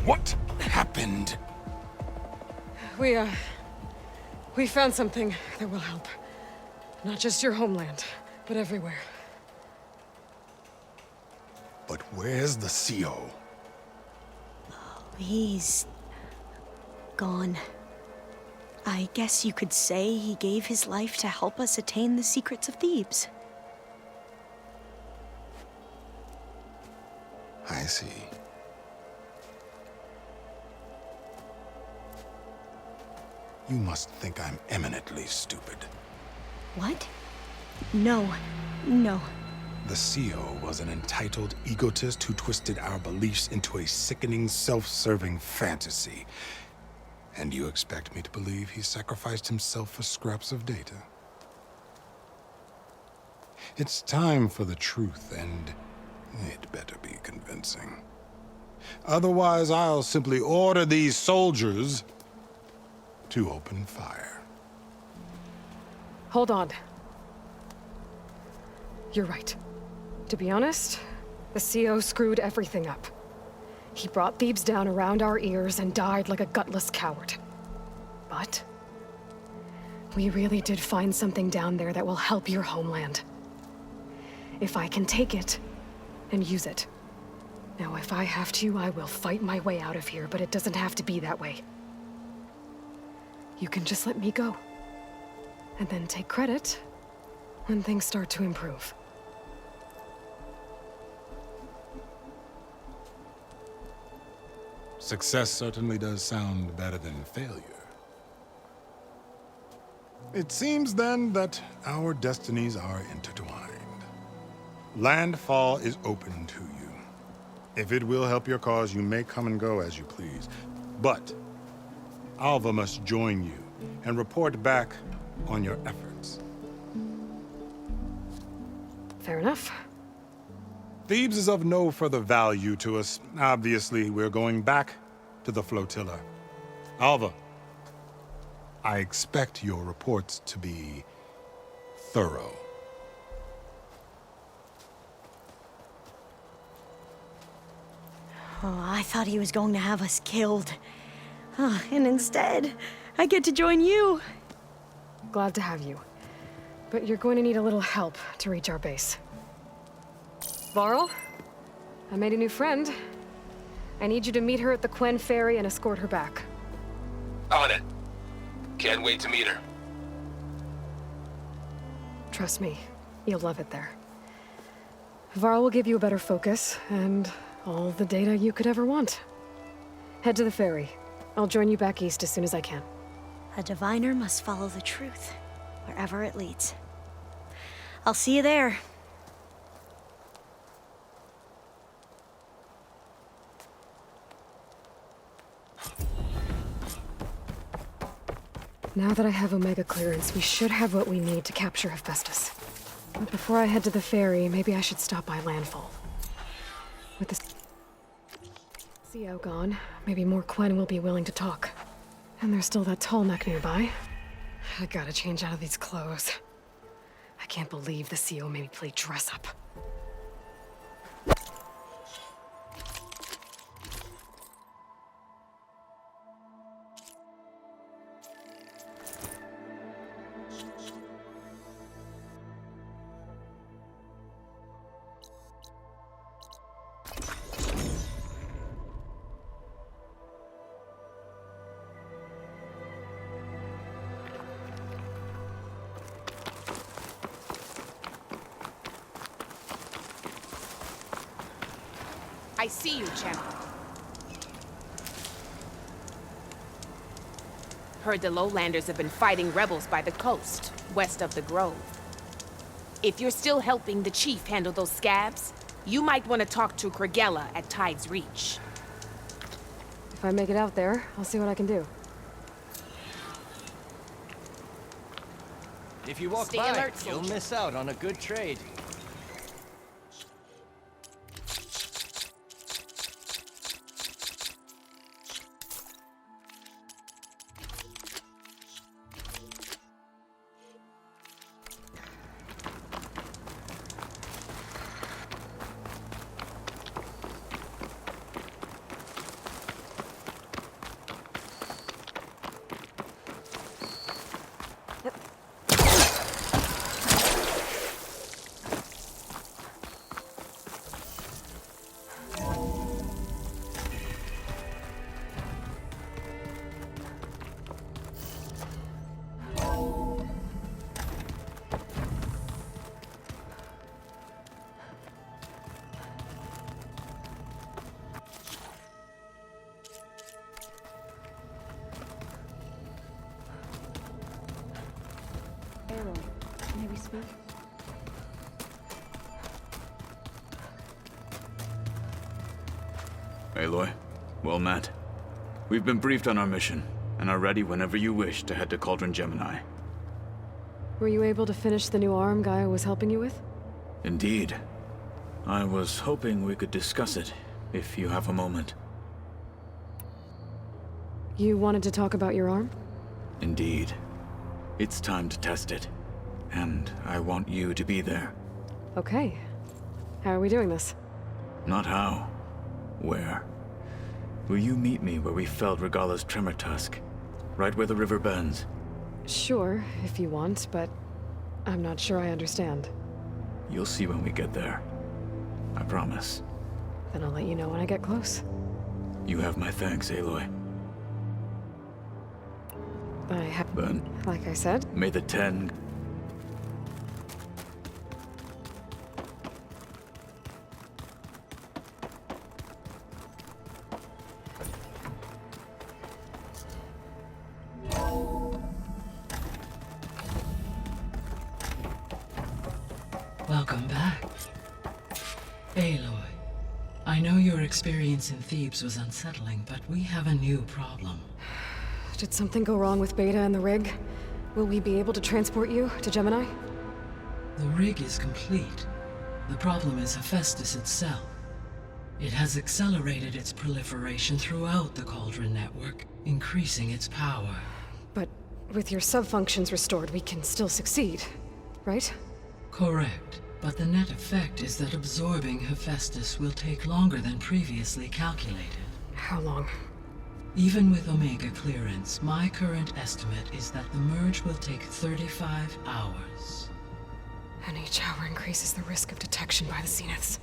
What happened? We found something that will help. Not just your homeland, but everywhere. But where's the CO? He's gone. I guess you could say he gave his life to help us attain the secrets of Thebes. I see. You must think I'm eminently stupid. What? No. The CO was an entitled egotist who twisted our beliefs into a sickening, self-serving fantasy. And you expect me to believe he sacrificed himself for scraps of data? It's time for the truth, and it better be convincing. Otherwise, I'll simply order these soldiers to open fire. Hold on. You're right. To be honest, the CO screwed everything up. He brought Thebes down around our ears and died like a gutless coward. But we really did find something down there that will help your homeland. If I can take it and use it. Now, if I have to, I will fight my way out of here, but it doesn't have to be that way. You can just let me go. And then take credit when things start to improve. Success certainly does sound better than failure. It seems then that our destinies are intertwined. Landfall is open to you. If it will help your cause, you may come and go as you please. But Alva must join you and report back on your efforts. Fair enough. Thebes is of no further value to us. Obviously, we're going back to the flotilla. Alva, I expect your reports to be thorough. Oh, I thought he was going to have us killed. And instead, I get to join you. Glad to have you. But you're going to need a little help to reach our base. Varl, I made a new friend. I need you to meet her at the Quen Ferry and escort her back. On it. Can't wait to meet her. Trust me, you'll love it there. Varl will give you a better focus, and all the data you could ever want. Head to the ferry. I'll join you back east as soon as I can. A diviner must follow the truth, wherever it leads. I'll see you there. Now that I have Omega clearance, we should have what we need to capture Hephaestus. But before I head to the ferry, maybe I should stop by Landfall. With the CO gone, maybe more Quen will be willing to talk. And there's still that tall neck nearby. I gotta change out of these clothes. I can't believe the CO made me play dress up. I see you, champion. Heard the lowlanders have been fighting rebels by the coast, west of the Grove. If you're still helping the chief handle those scabs, you might want to talk to Kragella at Tide's Reach. If I make it out there, I'll see what I can do. If you walk Stay by, alert, you'll soldier. miss out on a good trade. Aloy, well met. We've been briefed on our mission, and are ready whenever you wish to head to Cauldron Gemini. Were you able to finish the new arm Gaia was helping you with? Indeed. I was hoping we could discuss it, if you have a moment. You wanted to talk about your arm? Indeed. It's time to test it. And I want you to be there. Okay. How are we doing this? Not how. Where? Will you meet me where we felled Regalla's Tremor Tusk? Right where the river bends? Sure, if you want, but I'm not sure I understand. You'll see when we get there. I promise. Then I'll let you know when I get close. You have my thanks, Aloy. I have, Then, like I said, may the 10... Welcome back. Aloy, I know your experience in Thebes was unsettling, but we have a new problem. did something go wrong with Beta and the rig? Will we be able to transport you to Gemini? The rig is complete. The problem is Hephaestus itself. It has accelerated its proliferation throughout the Cauldron network, increasing its power. But with your subfunctions restored, we can still succeed, right? Correct, but the net effect is that absorbing Hephaestus will take longer than previously calculated. How long? Even with Omega clearance, my current estimate is that the merge will take 35 hours. And each hour increases the risk of detection by the Zeniths.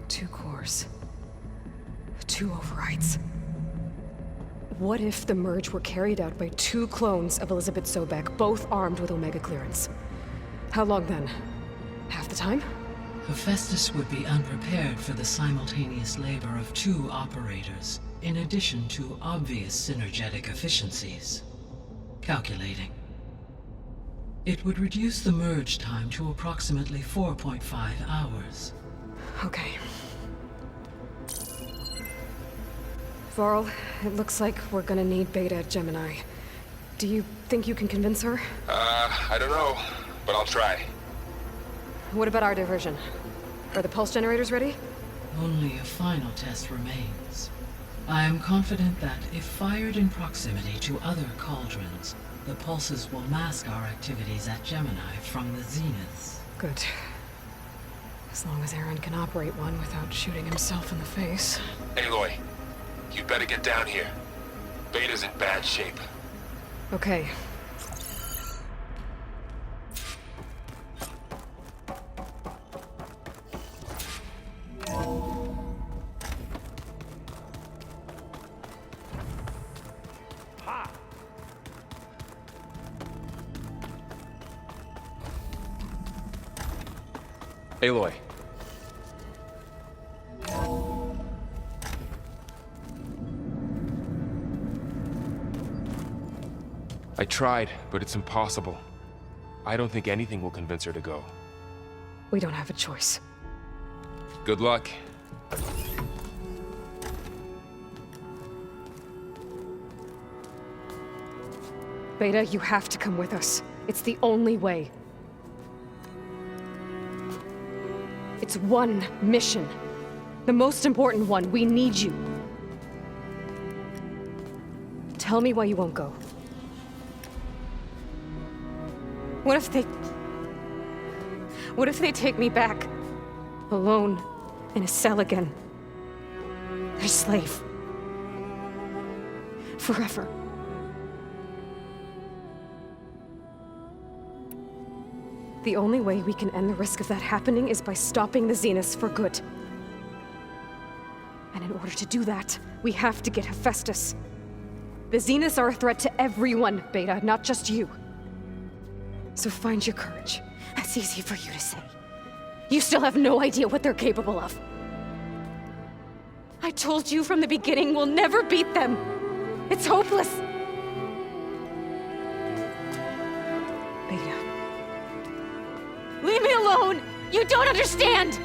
Two cores. Two overrides. What if the merge were carried out by two clones of Elizabeth Sobek, both armed with Omega clearance? How long then? Half the time? Hephaestus would be unprepared for the simultaneous labor of two operators, in addition to obvious synergetic efficiencies. Calculating. It would reduce the merge time to approximately 4.5 hours. Okay. Varl, it looks like we're gonna need Beta at Gemini. Do you think you can convince her? I don't know, but I'll try. What about our diversion? Are the pulse generators ready? Only a final test remains. I am confident that if fired in proximity to other cauldrons, the pulses will mask our activities at Gemini from the Zeniths. Good. As long as Aaron can operate one without shooting himself in the face. Aloy, you better get down here. Beta's in bad shape. Okay. Aloy. I tried, but it's impossible. I don't think anything will convince her to go. We don't have a choice. Good luck. Beta, you have to come with us. It's the only way. It's one mission. The most important one. We need you. Tell me why you won't go. What if they take me back? Alone, in a cell again. Their slave. Forever. The only way we can end the risk of that happening is by stopping the Zeniths for good. And in order to do that, we have to get Hephaestus. The Zeniths are a threat to everyone, Beta, not just you. So find your courage. That's easy for you to say. You still have no idea what they're capable of. I told you from the beginning we'll never beat them. It's hopeless. alone! You don't understand!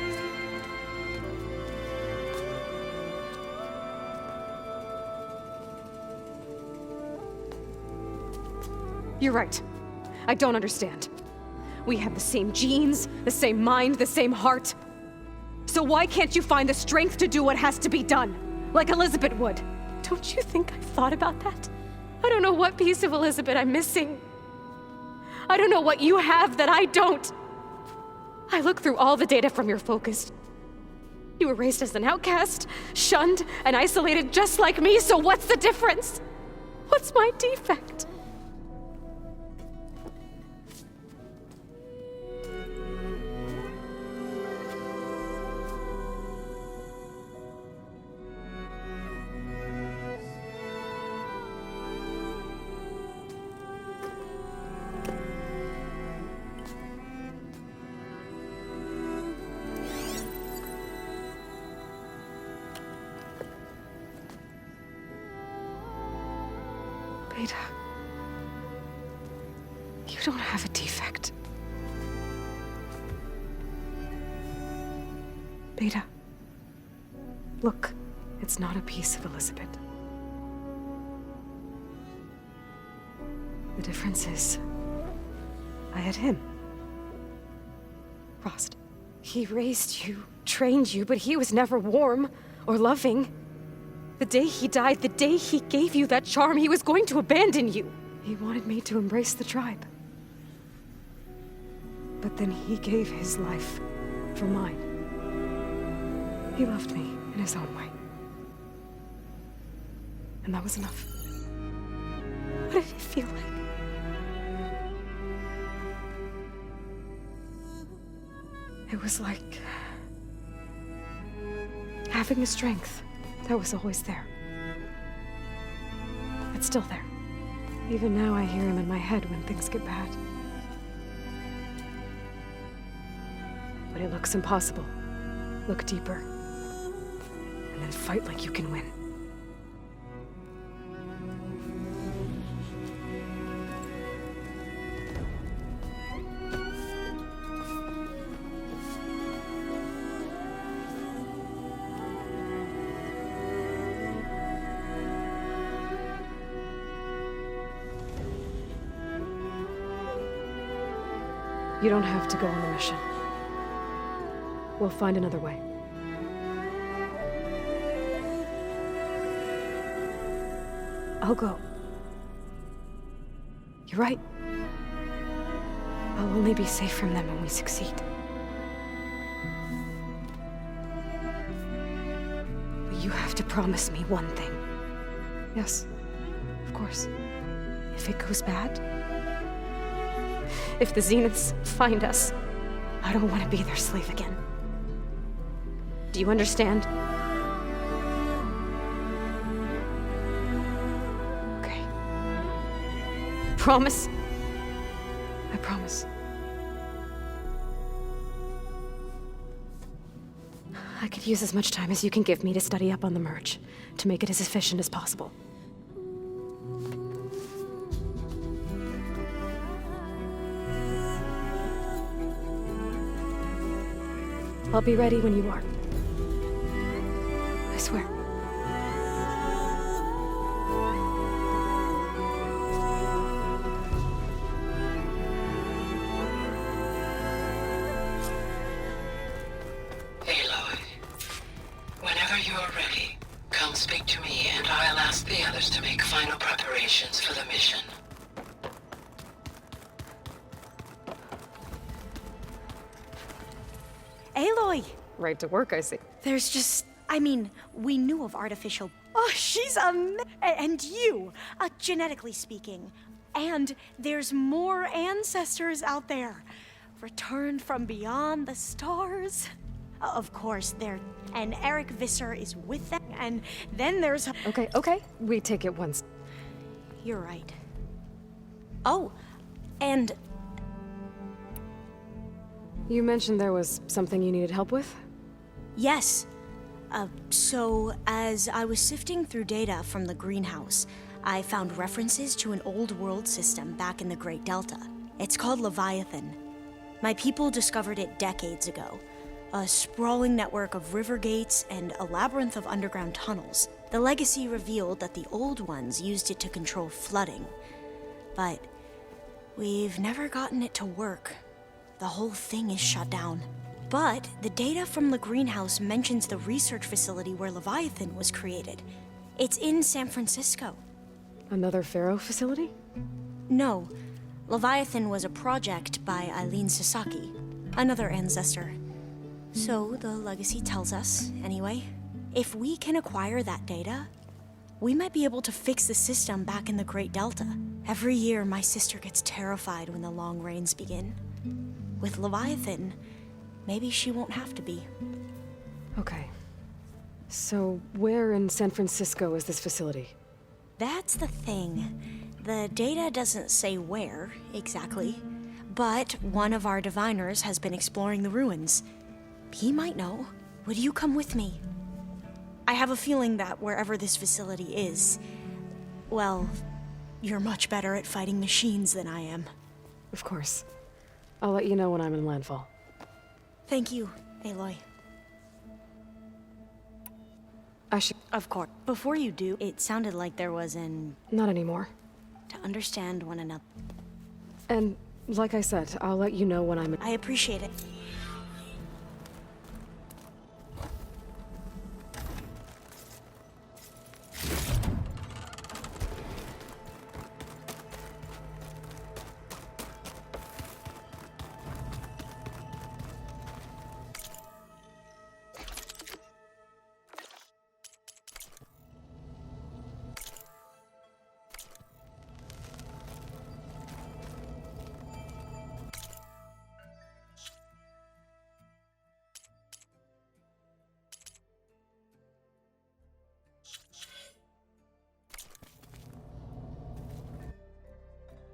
You're right. I don't understand. We have the same genes, the same mind, the same heart. So why can't you find the strength to do what has to be done? Like Elizabeth would. Don't you think I've thought about that? I don't know what piece of Elizabeth I'm missing. I don't know what you have that I don't. I look through all the data from your focus. You were raised as an outcast, shunned, and isolated just like me, so what's the difference? What's my defect? Beta, you don't have a defect. Beta, look, it's not a piece of Elizabeth. The difference is, I had him. Frost. He raised you, trained you, but he was never warm or loving. The day he died, the day he gave you that charm, he was going to abandon you. He wanted me to embrace the tribe. But then he gave his life for mine. He loved me in his own way. And that was enough. What did it feel like? It was like having a strength that was always there. It's still there. Even now I hear him in my head when things get bad. But it looks impossible. Look deeper. And then fight like you can win. You don't have to go on the mission. We'll find another way. I'll go. You're right. I'll only be safe from them when we succeed. But you have to promise me one thing. Yes, of course. If it goes bad, if the Zeniths find us, I don't want to be their slave again. Do you understand? Okay. Promise? I promise. I could use as much time as you can give me to study up on the merge, to make it as efficient as possible. I'll be ready when you are. I swear. Aloy, whenever you're ready, come speak to me and I'll ask the others to make final preparations for the mission. Aloy! Right to work, I see. There's just... I mean, we knew of artificial... Oh, she's and you, genetically speaking. And there's more ancestors out there. Returned from beyond the stars. Of course, and Eric Visser is with them, and then there's... Okay. We take it once. You're right. Oh, and... You mentioned there was something you needed help with? Yes. So, as I was sifting through data from the greenhouse, I found references to an old world system back in the Great Delta. It's called Leviathan. My people discovered it decades ago. A sprawling network of river gates and a labyrinth of underground tunnels. The legacy revealed that the old ones used it to control flooding. But we've never gotten it to work. The whole thing is shut down. But the data from the greenhouse mentions the research facility where Leviathan was created. It's in San Francisco. Another Pharaoh facility? No, Leviathan was a project by Eileen Sasaki, another ancestor. So the legacy tells us, anyway, if we can acquire that data, we might be able to fix the system back in the Great Delta. Every year, my sister gets terrified when the long rains begin. With Leviathan, maybe she won't have to be. Okay. So, where in San Francisco is this facility? That's the thing. The data doesn't say where, exactly. But one of our diviners has been exploring the ruins. He might know. Would you come with me? I have a feeling that wherever this facility is, well, you're much better at fighting machines than I am. Of course. I'll let you know when I'm in landfall. Thank you, Aloy. I should... Of course. Before you do, it sounded like there was Not anymore. to understand one another. And, like I said, I'll let you know when I'm in... I appreciate it.